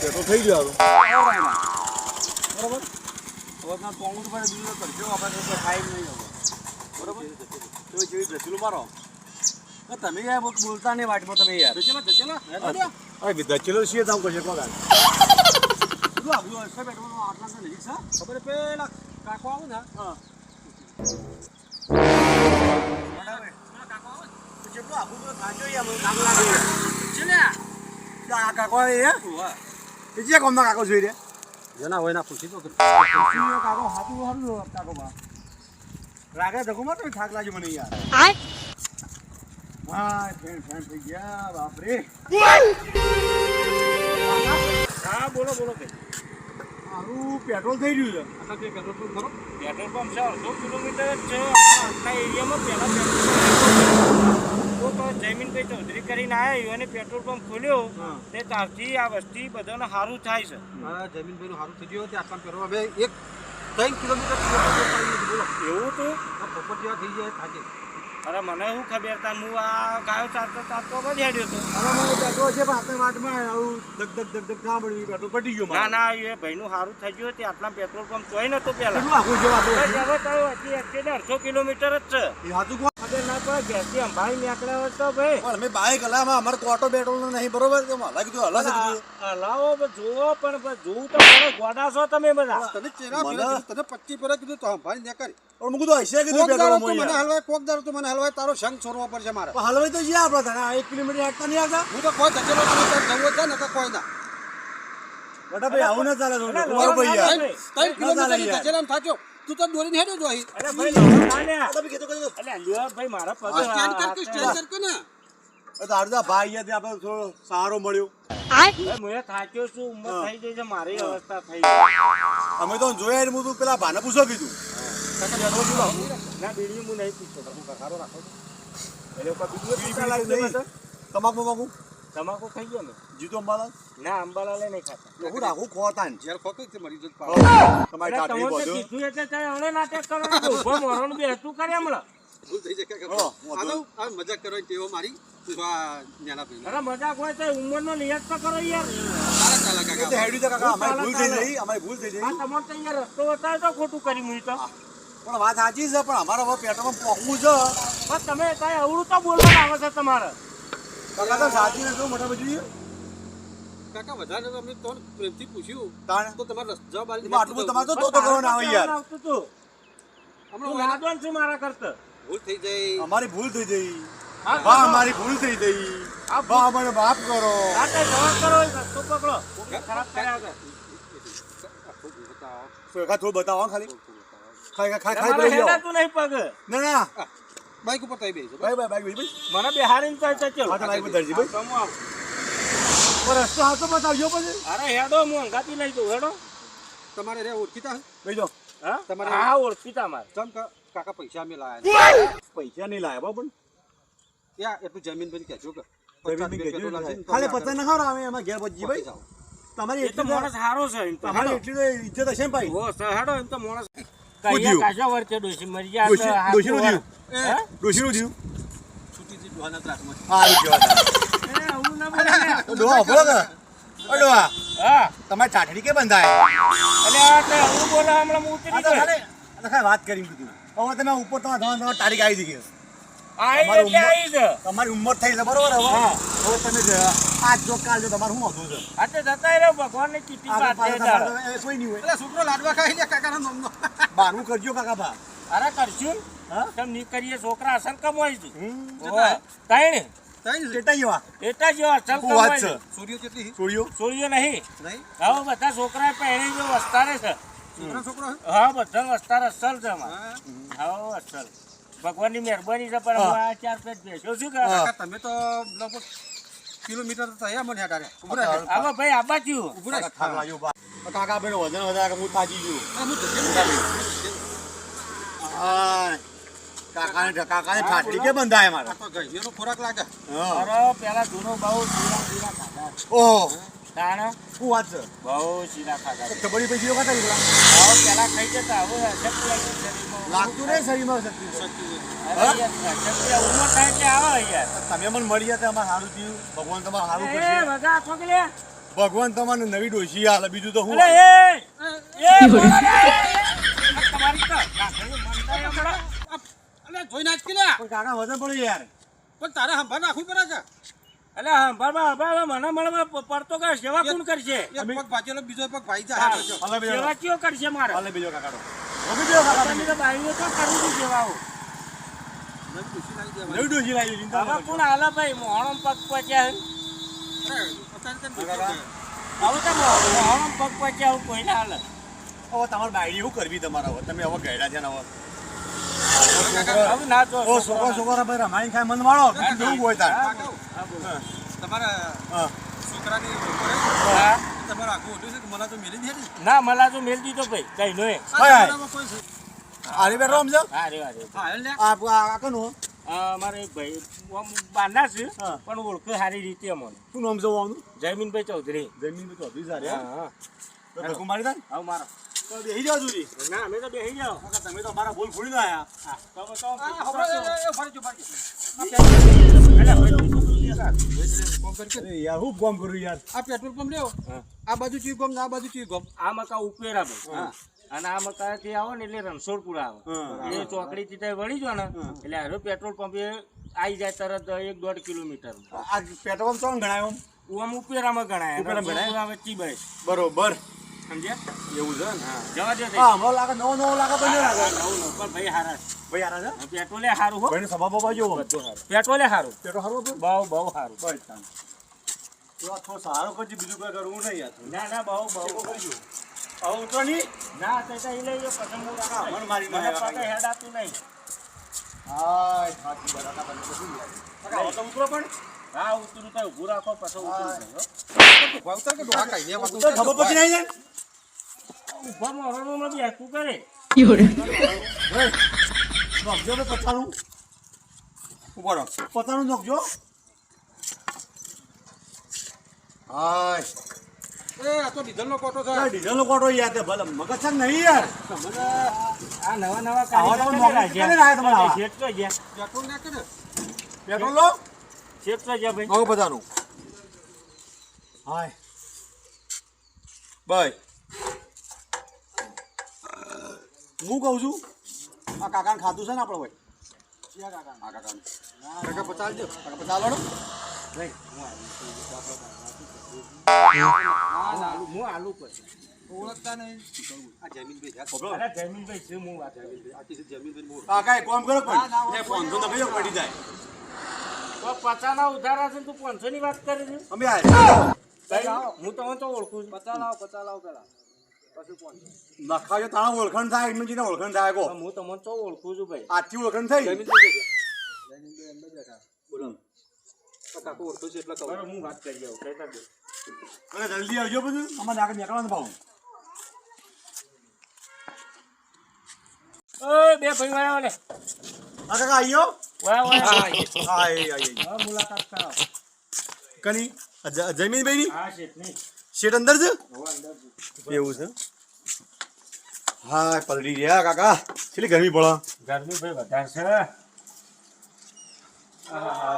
Petrol થઈ ગયું બરોબર હવે ના પોંગું પર બીજો કરજો આપણે તો થાય નહીં હવે બરોબર તો જેવી દસલું મારો તમે યાર બોલતા નહીં વાટમાં તમે યાર દસેલા અરે વિદ્યાચેલો છીએ તાવ કશે કોણ શું આવ્યું હશે પેટ્રોલ આટલા નજીક છે ખબર પેલા કાકો આવું ને હા જેટલું આખું તો થાજો યાર મને કામ લાગે છે ને આ કાકો એ એ જે કોમના કાકો જોઈ રે જેના હોય ના પૂછી તો કાકો હાથું હારું કાકો બા રાગે ધકોમાં તો થાક લાગ્યો મને યાર હા ફેન થઈ ગયા બાપ રે હા બોલો બોલો ભાઈ આનું પેટ્રોલ થઈ રહ્યું છે આખા જે પેટ્રોલ પંપ ખરો પેટ્રોલ પંપ છે 100 કિલોમીટર જ છે આખા એરિયામાં પહેલા તો જયમીનભાઈ ચૌધરી કરીને આવ્યા અને પેટ્રોલ પંપ ખોલ્યો તે ત્યારથી આ વસ્તી બધાને સારું થાય છે મારા જમીનભાઈનું સારું થઈ ગયું ત્યાં કામ કરવા હવે 3 કિલોમીટર બોલો એવું તો પ્રોપર્ટી થઈ જાય થાકે અરે મને શું ખબર હતા હું આ ગાયો ચારતો જ હેડ્યો હતો હવે મને પેટ્રોલ છે પણ આપણે વાટમાં આવું ધક ના પડ્યું પેટ્રોલ પટી ગયું ના ના એ ભાઈનું સારું થઈ ગયું તે આટલા પેટ્રોલ પંપ જોઈ નતો પેલા કેટલું આખું છે આપણે હવે તો હજી 150 કિલોમીટર જ છે એ હાથું કોણ ખબર ના પડે ગેસથી અંભાઈ નીકળ્યા હોય તો ભાઈ પણ અમે બાઈક હલામાં અમારે કોટો પેટ્રોલ નહીં બરોબર કે હલા કીધું હલા છે કીધું હલાવો જુઓ પણ જોવું તો પડે ગોડા છો તમે બધા તને ચેરા તને 25 પર કીધું તો ભાઈ ને કરી પણ મુકું તો હશે કીધું પેટ્રોલ મને હલવાય કોક દારો તો મને હલવાય તારો સંગ છોડવો પડશે મારે હલવાઈ તો છે આપણા તને 1 કિલોમીટર આગતા નહીં આવતા હું તો કોઈ ધકેલો તમે જવું છે ને તો કોઈ ના બટા ભાઈ આવું ના ચાલે તમારો ભાઈ યાર 3 કિલોમીટર ધકેલામ થાચો તું તો દોરીને હેડ્યો જો અહીં અરે ભાઈ અલે લ્યો ભાઈ મારા પગ સ્ટેન્ડ કર ને તો આડું ભાઈ યાર આપણે થોડો સહારો મળ્યો હું થાક્યો છું ઉંમર થઈ ગઈ છે મારી અવસ્થા થઈ અમે તો જોયા હું તું પેલા ભાને પૂછો કીધું ના બીડી હું નહીં પૂછતો સારો રાખો એટલે તમાકુ તમાકુ ખાઈ ગયો ને જીતો અંબાલા ના અંબાલા નહીં ખાતા હું રાખું ખોતા ને ઝેર ખોકે છે મરી જત તમારી ટાટલી તમે બોધો કીધું એટલે તે હમણે નાટક કરવાનું ઉભો મોરવાનું બેસતું કરે હમણાં ભૂલ થઈ જાય આ મજાક કરો તેવો મારી નેના ભાઈ અરે મજાક હોય તો ઉંમરનો લિહાજ તો કરો યાર ચાલે કાકા તો હેડી તો કાકા અમારી ભૂલ થઈ ગઈ આ તમારે તો યાર રસ્તો બતાવે તો ખોટું કરી મુઈ તો પણ વાત સાચી છે પણ અમારે હવે પેટ્રોલમાં પોકવું છે બસ તમે કાંઈ અવળું તો બોલવાનું આવે છે તમારે કાકા તો સાચી નથી મોટા બધી કાકા વધારે અમે તો પ્રેમથી પૂછ્યું તાણ તો તમારે જવાબ આલી આટલું બધું તમારે તો કરવાનું આવે યાર આવતું તું હું નાદવાન છું મારા કરતા ભૂલ થઈ જાય અમારી ભૂલ થઈ ગઈ હા, બા અમારી ભૂલ થઈ ગઈ બા અમારે માફ કરો આ તો જવાબ કરો રસ્તો પકડો ખરાબ કર્યા વગર. થોડું બતાવો ખાલી ખાઈ તમારે પડી જાઓ હેડાતું નહીં પગ ના બાઈક ઉપર થઈ બેસો ભાઈ ભાઈ મને બેહાડીને તો ચલો હા તો બાઈક પર ધરજી ભાઈ તો હું આવું. પણ રસ્તો હાથો બતાવજો પછી અરે હેડો હું અંગાતી નહીં જઉં હેડો તમારે રે ઓળખીતા ભાઈ જો હા તમારે- હા ઓળખીતા મારે ચમ કાકા પૈસા અમે લાયા પૈસા નહીં લાવ્યા પણ યા એટલું જમીન બની કહેજો કે ખાલી પચાસ ના ખબર આવે એમાં ઘેર પચી ભાઈ તમારી એ તો માણસ સારો છે એમ તો તમારી હેડો. એટલી તો ઇજ્જત હશે ને ભાઈ ઓ સર હેડો એમ તો માણસ થયું? કયા કાશા વરચે ડોશી મરી ગયા તો ડોશીનું હાથું થયું? હે? ડોશીનું થયું છૂટી ડોહાના ત્રાસમાં હા એ આવું ના બોલે ને. ડોહા બોલો કે ડોહા હા તમારી ચાટડી કે બંધાય એટલે આ તો આવું બોલે હમણાં હું ઉતરી ગયો. ખાલી વાત કરી કીધું હવે તમે ઉપર તમારા તારીખ આવી દીધી આઈ તમારી એટલે આઈ છે. તમારી ઉંમર થઈ છે બરોબર હવે હા. હવે તમે આજ જો કાલ જો તમારું શું હતું છે આ તો જતાય રહ્યો ભગવાનની ચીઠી આગળ પાછળ પાછળ હેડાડો. તમારે તો કોઈ નહીં હોય એટલે છોકરો લાડવા ખાઈ લે કાકાના નામનો બારનું કરજો કાકા ભા અરે કરશું હા તેમ નહીં કરીએ છોકરા અસલ કમાઈશું કેટલા? કઈ કેટલા જેવા એટલા જો અસલ શું વાત છે કમાઈશું સૂર્યો કેટલી છોડ્યો છોડીઓ નહીં નહીં હવે બધા છોકરા પહેરી જો વસ્તારે છે છોકરો હા બધા વસ્તાર અસલ છે અમારે હા હા અસલ ભગવાનની મહેરબાની છે પણ હું આ 4 પેટ બેસ્યો છું કે કાકા તમે તો લગભગ કિલોમીટર તો થયા મને હેડારે ઉભો રહે હવે ભાઈ આ બાજુ ઉભો રહે થાક લાગ્યો બા કાકા બેનો વજન વધારે હું તાજી ગયો હા કાકાને ઠાઠડી કે બંધાય મારે આ તો ગઈનો ખોરાક લાગે હા અરે પેલા જૂનો બહુ શીરા ખાધા ઓહ તાણે શું વાત છે બહુ શીરા ખાધા ખબડી પૈકી વખત આવી ગયા હવે પેલા ખાઈ જતા હવે અશક્તિ આવી શરીરમાં. લાગતું નહીં શરીરમાં શક્તિ અરે યાર, અશક્તિ ઉંમર થાય એટલે આવે યાર તમે મને મળી ગયા અમારે સારું થયું ભગવાન તમારે સારું એ કરશે વગા આખો કે લે ભગવાન તમને નવી ડોશી હાલે બીજું તો હું અલે એ બોલો ને. આ તમારી તો કાકડી મંડાઈ હમણાં. અલે જોઈ નાખ કે લ્યા. પણ કાકા વજન પડ્યું યાર પણ તારે સંભાળ રાખવું પડે છે. અલે હંભાળ મને પડતો કે સેવા કોણ કરશે? એક પગ ભાજેલો બીજો પગ ભાઈ જાય. હાલે બીજો સેવા કયો કરશે મારે? હાલે બીજો કાકા બીજો કાકા તમે તો બાઈઓ તો કરું છું સેવાઓ. નવી ખુશી લાવી દે નવી ડોશી લાવી ચિંતા હવે કોણ હાલે ભાઈ? મોહણમ પગ પચ્યા હે. હવે તો મોહણમ પગ પચ્યા હું કોઈને હાલે. હવે તમારે બાયડી શું કરવી તમારે હવે તમે હવે ગયડા છે ને હવે હવે ના તો ઓ છોકરા ભાઈ રમાઈ ખાય મન વાળો કેવું હોય તાર તમારા હા છોકરાની હા. તમારું આખું ઓઢ્યું છે કે મને તો મેલી જ નથી. ના મલા તો મેલ દીધો ભાઈ કઈ નો હાય. કોઈ છે? આરી બે રોમ છે હા રે વા રે. હા, હાલ લે. આ કનું મારે ભાઈ બાંધા છે હા. પણ ઓળખે સારી રીતે અમને. શું નામ છે આનું જયમીનભાઈ ચૌધરી. જમીન તો ચોધરી સારી હા હા હા. તો કુમારી તાન આવ મારો. તો બેહી જાવ જુદી ના અમે તો બેસી જાઓ. કાકા તમે તો અમારા બોલ ફોડી ના આયા હા તો આ, હમણાં ફરી જો, ફરી જો. કોમ કરી કે. અરે યાર હું કામ કરું યાર આ પેટ્રોલ પંપ લેવો. હા. આ બાજુ ચી ગમ ને આ બાજુ ચી ગમ. આ મકા ઉપેરા ભાઈ. હા. અને આ મકા થી આવો ને એટલે રણછોડપુરા આવે. હા. એ ચોકડી થી ત્યાં વળી જો ને એટલે હારો પેટ્રોલ પંપ એ આવી જાય તરત 1-1.5 કિલોમીટર. આ પેટ્રોલ પંપ ચોણ ગણાય આમ આમ ઉપેરામાં ગણાય. ઉપેરામાં ગણાય? રણછોડપુરા વચ્ચે ભાઈ. બરોબર સમજ્યા? એવું છે ને હા જવા દે. હા હમણાં લાગે નવો લાગે તો નહીં લાગે નવું પણ ભાઈ હારા છે. ભાઈ યાર છે પેટ્રોલે હારું હો. ભાઈને સભા બાબા જેવો બધું હારું. પેટ્રોલે હારું. પેટ્રોલ હારું હતું બહુ હારું. બસ તાન તો આ થોડો સહારો કરજે બીજું કઈ કરવું નહીં યાર ના ના બહુ હવે ઉતરો નહીં ના તે તો ઈ લઈ જો પતંગ હા, મન મારી મને માર્યા પતંગ હેડ આપતું નહીં. હાય થાકી બરાબર બને શું યાર કાકા હવે તો ઉતરો પણ હા ઉતરું તો ઊભું રાખો પછી ઉતરું જાય હો. ભાવતર કે ડોહા કાઢી લેવા. તો ખબર પછી નહીં જાય ઊભા મોહરમાં બી હેકું કરે. નોખજો ને પચાનું ઉભો રહો પચાનું નોખજો હાય એ આ તો ડીઝલનો કોટો છે. ડીઝલનો કોટો યાર તે ભલે મગજ છે ને નહીં યાર આ નવા આવા તો નોકરી કેને લાગે તમારે આવા? શેઠ તો ગયા. પેટ્રોલ નાખે ને. પેટ્રોલ લો શેઠ તો ગયા ભાઈ. હવે પચાનું હાય ભાઈ હું કહું છું આ કાકાને ખાતું છે ને આપણે ભાઈ ક્યાં કાકા આ કાકાને કાકા પચાસ દો કાકા પચાસ લોડો નહીં હું આલુ પછી. ઓળખતા નહીં. આ જમીનભાઈ છે. અરે જયમીનભાઈ છે હું વાત કરું. આ તે જમીનભાઈ મોર. કાકા એક કામ કરો પણ એ ફોન તો નભી પડી જાય તો 50 ના ઉધારા છે ને તું 500 ની વાત કરે છે. અમે આ હું તમને તો ઓળખું છું. 50 લાવો પેલા. પછી કોણ? લખાજો તારા ઓળખાણ થાય એમજીને ઓળખાણ થાય કો હું તમને તો ઓળખું છું ભાઈ. આજથી ઓળખાણ થઈ જમીનભાઈ અંદર બેઠા. બોલો. કાકો ઓળખું છે એટલે કહું. બરાબર હું વાત કરી આવું કહેતા દે. અને જલ્દી આવજો બધું અમારે આગળ નીકળવાનું ભાવ ઓય બે ભાઈ વાળા ઓલે આ કાકા આયો વાહ વાહ હા આઈ હા મુલાકાત કરાવો. કની જમીનભાઈ ની હા શેઠ નહીં શેઠ અંદર છે હો અંદર છે. એવું છે હા પલડી ગયા કાકા કેટલી ગરમી પડે ગરમી ભાઈ વધારે છે.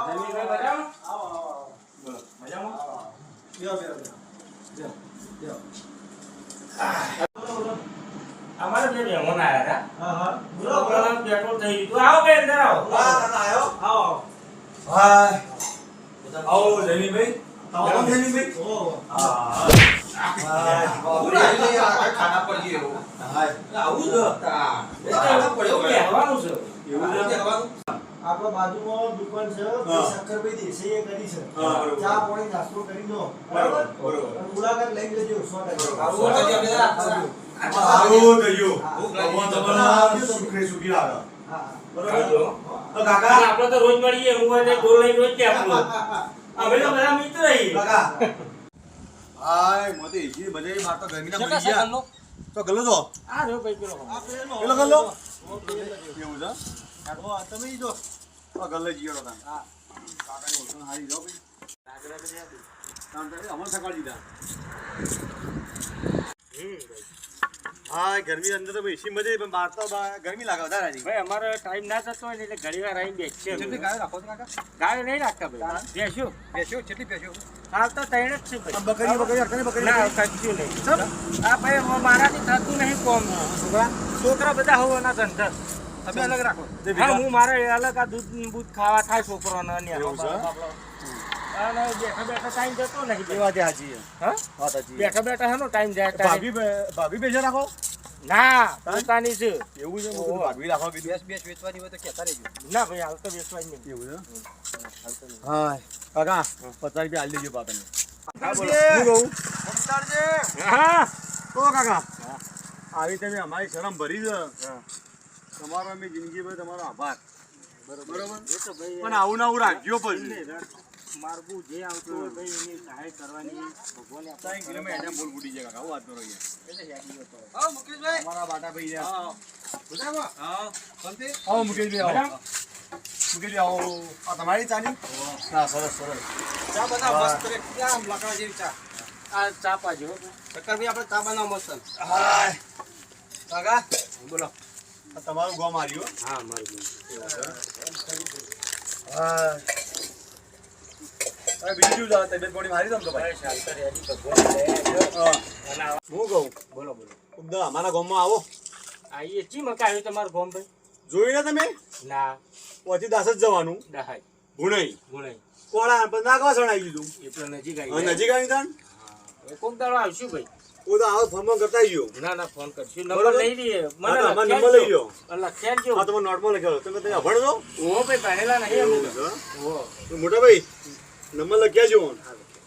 જમીનભાઈ અમારે બે મહેમાન આવ્યા હતા. બરોબર પેટ્રોલ થઈ ગયું. આવો બે અંદર આવો. આવો હાય આવો જમીનભાઈ આવો જમીનભાઈ ખાના પર ગયો. આવું છે એવું કહેવાનું છે. આપણા બાજુમાં દુકાન છે હા. શંકરભાઈ દેસાઈએ કરી છે હા, બરોબર. ચા પાણી નાસ્તો કરી દો બરોબર, બરોબર. અને મુલાકાત લઈ લેજો 100%. આવું હોય તો આપણે આવું થયું ભૂખ ભગવાન લાગી. તમને સુખી સુખી લાગે હા. બરોબર આવજો. તો કાકા આપણે તો રોજ મળીએ. હું હોય તો લઈને રોજ કે આપણું. અમે તો બધા મિત્ર છીએ. કાકા હાય મોતે ઈજી બજે માર તો ગરમીના મરી ગયા તો ગલ્લો તો આ રહ્યો ભાઈ પેલો. પેલો ગલ્લો એવું છે હા, તમે ઈ જો આ ગલ્લે જીયો તા હા કાકાની ઓળખાણ હારી જાવ ભાઈ કામ કરે અમર સકાળ દીધા હા ગરમી અંદર તો એસી મજા આવી, પણ બહાર તો ગરમી લાગે વધારે હજી. ભાઈ અમારો ટાઈમ ના થતો હોય ને એટલે ઘણી વાર આવીને બેસીએ કેટલી અમે. ગાયો રાખો છો કાકા? ગાય નહીં રાખતા ભાઈ, બેસ્યું. બેસ્યો કેટલી બેસ્યો? હાલ તો ત્રણ જ છે ભાઈ. બકરી બકરી રાખતા ને બકરી ના કચ્યું નહીં. આ ભાઈ મારાથી થતું નહીં કોમ. છોકરા છોકરા બધા હોવાના ધંધા. તમે અલગ રાખો. હા હું મારે અલગ આ દૂધ બૂધ ખાવા થાય છોકરોને અને એવું છે? અને બેઠા બેઠા ટાઈમ જતો નહીં એ વાત સાચી છે. હા વાત સાચી છે. બેઠા બેઠા હેનો ટાઈમ જાય તારે? ભાભી બેસે રાખો ના પોતાની છે. એવું છે. મેં કીધું ભાભી રાખો કીધું. બેસ વેચવાની હોય તો કહેતા રહેજો. ના ભાઈ હાલ તો બેસવાય નહીં. એવું છે. હા કાકા 50 રૂપિયા આલી દેજો બા તમે. હા, બોલો. હું કહું હા તો કાકા આવી તમે અમારી શરમ ભરી છે. તમારો અમે જિંદગીભર તમારો આભાર. બરોબર એ તો ભાઈ પણ આવું ના આવું રાખજો પછી. માર્ગું જે આવતું હોય ભાઈ એની સહાય કરવાની ભગવાને સાઈન કિલોમીટર એડમ બોલ ફૂટી જાય કાકા. આવું વાત કરો યાર. આવો મુકેશભાઈ. અમારા બાટા ભાઈ છે. મજામાં? શાંતિ? આવો મુકેશભાઈ આવો. મુકેશભાઈ આવો. આ તમારી ચાની? હા સરસ સરસ. ચા બનાવો મસ્ત રે. આમ લાકડા જેવી ચા. આ ચાપા જો શક્કરભાઈ આપણે ચા બનાવો મસ્ત. હાય કાકા બોલો. આ તમારું ગોમ આવ્યું. હા મારું હા હવે બીજું જાવ તબિયત પાણી મારી દમ તો ભાઈ. ભાઈ શાંત રહેલી ભગવાન દયા હા. અને આ- હું કહું બોલો બોલો ઉદ્દા અમારા ગામમાં આવો. આઈએ ચી મકા આવ્યું તમારું ગોમ ભાઈ? જોઈને તમે ના પછી દાસ જ જવાનું. દહાય ભુણાઈ ગુણાઈ કોળા પણ નાગવા સણાઈ દીધું. એટલે નજીક હવે આવી નજીક આવી તાણ હવે કોક દાડો આવશું ભાઈ. હું તો આવો ફોન કરતા ગયો. ના ના ફોન કરશું બરોબર. નંબર લઈ લઈએ હા તો અમારો નંબર લઈ લો. લખ્યા જો હા તમારો નોટમાં લખેલો તમે તમે અભણ છો. ઓ ભાઈ ભણેલા નહીં અમે એવું તો. છે? ઓ તો મોટા ભાઈ નંબર લખ્યા જો.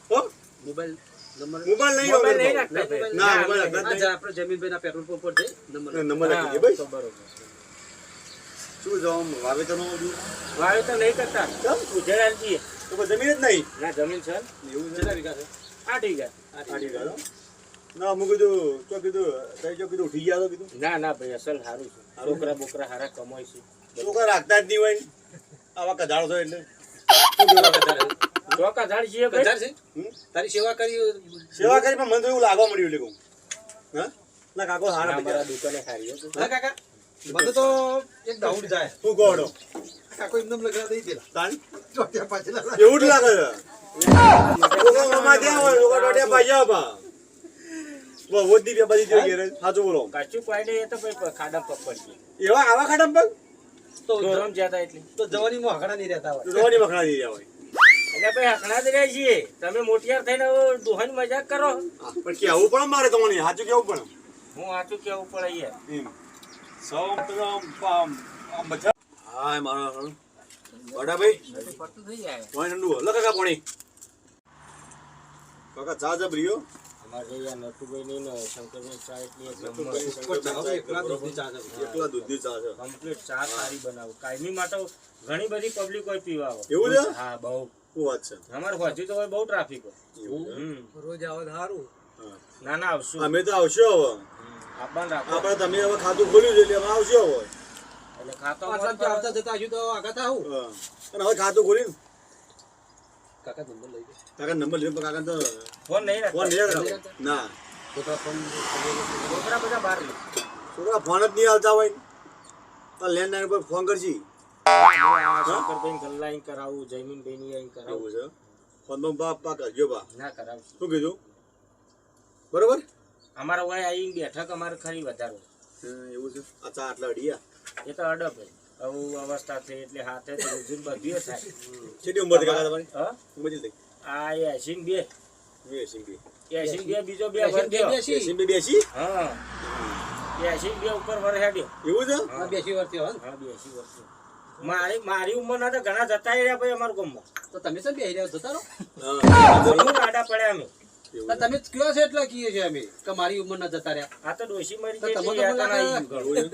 હો મોબાઈલ નંબર મોબાઈલ નહીં મોબાઈલ નહીં હોતો. રાખતા ભાઈ. ના મોબાઈલ રાખતા જ નહીં. આપણે જમીનભાઈના પેટ્રોલ પંપ પર જઈ નંબર નંબર હા, લખી દે ભાઈ. તો બરોબર. શું જાવ વાવેતરનું બધું? વાવે તો નહીં કરતા કેમ? ઉજેડા જઈએ તો કોઈ જમીન જ નહીં. ના જમીન છે એવું છે. કેટલા વીઘા છે? 8 વીઘા. આઠી ગાળો. ના હું કીધું તો કીધું તઈ જો કીધું ઉઠી ગયા તો કીધું ના ના ભાઈ અસલ સારું છે છોકરા બોકરા સારા કમાય છે છોકરા રાખતા જ નહીં હોય ને. આવા કજાળો છો એટલે ચોકા ઝાડ છીએ ભાઈ. કજાર છે? હમ? તારી સેવા કરી સેવા કરી પણ મને તો એવું લાગવા મળ્યું એટલે કહું. હા ના કાકો ના, હારા અમારા બજાર. દુકાને સારી હો. હા કાકા મને તો એક ડાઉટ જાય. શું કોડો કાકો એમને લગા દઈ દેલા તાન ચોટ્યા પાછલા એવું જ લાગે છે. લોકો મમા ત્યાં હોય લોકો દોડ્યા પાછા બા બહુ વધી બે બધી જોઈ ઘેર સાચું બોલો. કચ્છું કોઈ નહીં એ તો ભાઈ ખાડા પકડીએ એવા આવા ખાડા પગ તો ગરમ જ્યાદા એટલે તો જવાનીમાં હકડા નહીં રહેતા હોય. રોવાની મખણા દઈ રહ્યા હોય. એટલે ભાઈ હકણા જ રહે છીએ તમે મોટિયાર થઈને હવે દોહાની મજાક કરો હા, પણ કેવું પણ મારે તમને સાચું કેવું પણ હું સાચું કેવું પડે યાર એમ સૌ આમ મજા હાય મારા બડા ભાઈ પડતું થઈ જાય પાણી ઠંડુ લો કાકા પાણી કાકા ચા જબરીયો અમારે અહીંયા નટુભાઈ ની ને શંકરભાઈ ચા એટલી એક નંબર. એકલા દૂધની ચા છે. એકલા દૂધની ચા છે. કમ્પ્લીટ ચા સારી બનાવું કાયમી માટે ઘણી બધી પબ્લિક હોય પીવા આવે. એવું છે? હા બહુ શું વાત છે? અમારે હોજી તો હોય બહુ ટ્રાફિક હોય એવું છે? હમ. રોજ આવે તો સારું. હા. ના ના આવશું અમે તો આવશો હવે આપવાનું રાખો આપણે તમે હવે ખાતું ખોલ્યું છે એટલે અમે આવશો હવે એટલે ખાતો આટલા આવતા જતા હજુ તો આગળ તો આવું. હા. અને હવે ખાતું ખોલ્યું કાકા નંબર લઈ ગયો. કાકા નંબર લીધો કાકા તો ફોન નહીં ફોન રાખતા નહીં રાખતા. ના છોકરા પણ છોકરા બધા બહાર લે છોકરા ફોન જ નહીં આવતા હોય તો લેન્ડલાઈન પર ફોન કરશી શંકરભાઈ ગલ્લાઈ કરાવું જયમીનભાઈ ની અહીં કરાવું એવું છે ફોન તો બા પા કરજો બા ના કરાવશું શું કીધું બરોબર અમારા હોય આવીને બેઠક અમારે ખરી વધારો એવું છે આ ચા આટલા અડિયા એ તો અડપ હોય આવું અવસ્થા થઈ એટલે હાથે તો રૂજુન બધું થાય કેટલી ઉંમર થઈ કાકા તમારી હા ઉંમર કેટલી આ 82 એસી 82 બીજો બે વર થયો. એસી બે બેસી હા 82 ઉપર વર હેડ્યો એવું છે આ બેસી વર્ષથી હોય ને? હા 82 વર્ષ મારી ઉંમરના તો ઘણા જતા રહ્યા ભાઈ અમારા ગામમાં તો તમે શું બેહી રહ્યા છો? જતા રહો. હા બહુ આડા પડ્યા અમે તો તમે કયો છે એટલે કહીએ છીએ અમે કે મારી ઉંમરના જતા રહ્યા. આ તો ડોશી મરી તો ગઈ તમે એટલે તો મને યાતના લાગે- આવી ગયું ઘણું.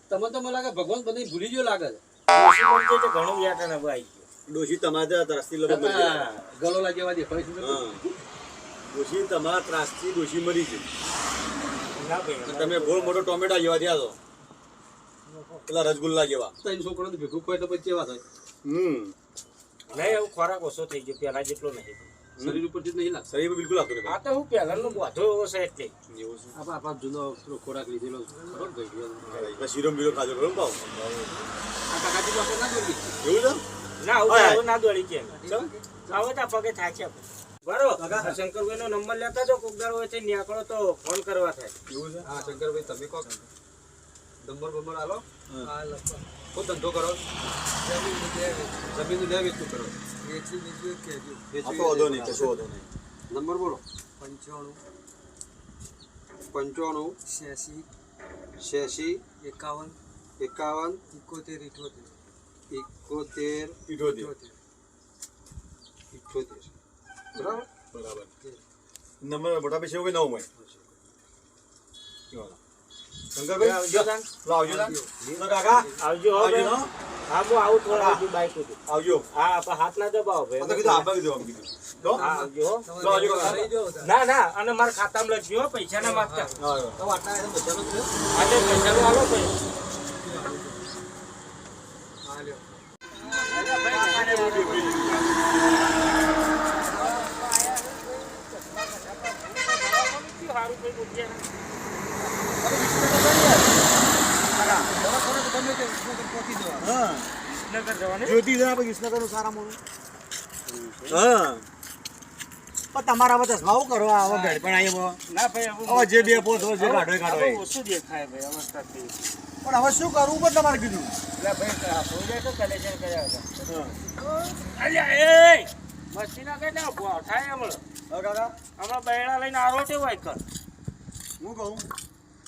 તમને તો મને લાગે ભગવાન બધું ભૂલી ગયો લાગે છે. ડોશી મરી ગઈ એટલે ઘણું યાતના આવી ગયું. ડોશી તમારા ત્રાસથી લગભગ મરી ગયા. હા, ગલોલા જેવા દેખાય છે. હા ડોશી તમારા ત્રાસથી ડોશી મરી છે ના ભાઈ અને તમે બહુ મોટો ટોમેટા જેવા થયા છો પેલા રસગુલ્લા જેવા ત્રણ છોકરાને ભેગું કોઈ તો પછી કેવા થાય? હમ નહીં એવું ખોરાક ઓછો થઈ ગયો પેલા જેટલો નહીં શરીર ઉપરથી જ નહીં લાગતું. શરીર પર બિલકુલ આવતું નહીં. આ તો હું પહેલાનો બોધો એવો છે એટલે એવું છે. આપણા જૂનો પેલો ખોરાક લીધેલો ખરો ને ભાઈ? બસ શીરો બીરો ખાધો ખરો ને ભાવ. આ કાકાજી લોકો ના દોરી. એવું છે? ના ઓય. આવું ના દોડી કેમ આવો તો પગે થાય છે બરોબર શંકરભાઈ નો નંબર લેતા જો કોક દાડો હોય છે નીકળો તો ફોન કરવા થાય એવું છે? હા શંકરભાઈ તમે કહો નંબર બંબર આલો. કોઈ ધંધો કરો જમીન લે વેચતું કરો. આ તો વાંધો નહીં, કશો વાંધો નહીં. નંબર બોલો. 95 પંચાણું 86 86 51 51 71 71 પીઠોથી. 78 બરાબર. બરાબર. નંબર મોટા પૈસા એવું કઈ ના હોય. શંકરભાઈ આવજો તાન. લો આવજો તાન. લો કાકા આવજો હો આવજો ભાઈ. નો. હા હું આવું થોડા હજુ બાઈક સુધી આવજો. હા આપણે હાથ ના દબાવો આ તો ભાઈ કીધું આપા કીધું આમ કીધું. લો. હા આવજો હો. લો આવજો કાકા. ના ના અને મારા ખાતામાં લખજો હો, પૈસા ના માંગતા હા, હા. તો આટલા એને બધાનો છે. આજે પૈસા નો આલો ભાઈ હા લ્યો સારું ભાઈ મૂકજે ને. હા. વિસનગર જવાનું જ્યોતિ છે આપણે વિસનગરનું સારા મોનું. હા. પણ તમારા બધા શું કરવા આવો ઘર પણ અહીંયા ના ભાઈ હવે જે બે પોત હોય જે કાઢો એ કાઢો હવે એ. ઓછું દેખાય ભાઈ અવસ્થાથી પણ હવે શું કરવું પણ તમારે કીધું. એટલે ભાઈ આપણે જાય તો કલેક્શન કર્યા હતા હા. અલ્યા એ મસ્તી ના કઈ ના થાય હમણાં હા કાકા હમણાં બૈડા લઈને આવો તે હોય કર હું કહું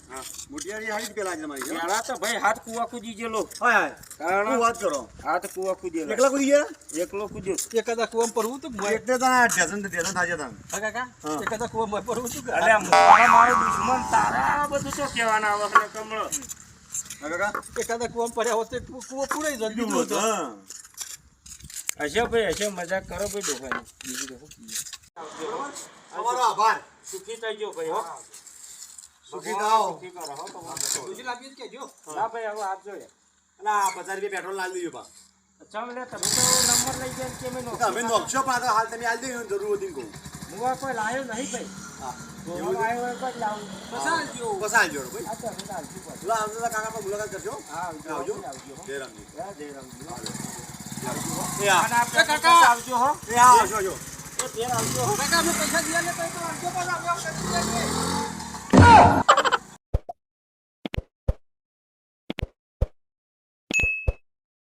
હા. મોટિયારી હારી જ પેલા તમારી હા? પેલા તો ભાઈ હાથ કુવા કૂદી ગયેલો હાય હાય. શું કારણ વાત કરો હાથ કુવા કૂદેલો એકલા કૂદી ગયા એકલો કૂદ્યો એકાદા કુવામાં પડવું તો એટલે તને ઢેસન થાજે તને. હા કાકા હા. એકાદા કુવામાં પડવું તો અલ્યા મારા મારો દુશ્મન તારા બધું તો કહેવાના આવે ને કમળો હા કાકા એકાદા કુવામાં પડ્યા હોત તો કુવો પૂરાઈ જાય બીજું બીજું તો હા. હશે ભાઈ હશે મજાક કરો ભાઈ ડોભાઈ બીજું તો તમારો આભાર. સુખી થઈ ગયો ભાઈ હો સુખી થાઓ. સુખી કરો હો તમારે બીજું લાવીએ જ કેજો ના ભાઈ હવે હાથ જોઈએ અને આ 50 રૂપિયા પેટ્રોલ લાવી દીધું પા. ચમ લે તમે તો નંબર લઈ જાય કે મેં તમે નોખશો પણ આ તો હાલ તમે આલી દઈ જરૂર હતી ને કહું. હું કોઈ લાયો નહીં ભાઈ હા. એવું લાયો હોય કોઈ લાવું પસાર જોડો ભાઈ. આ તો હવે ચાલતું પાછું. લો આવજો તો કાકા પર મુલાકાત કરજો. હા આવજો આવજો. આવજો હો. જય રામજી. જય રામજી એ હા. અને આપણે કાકા આવજો હો એ હા આવજો આવજો. એ ફેર આવજો હો કાકા અમે પૈસા દિયા ને તો આવજો પાછા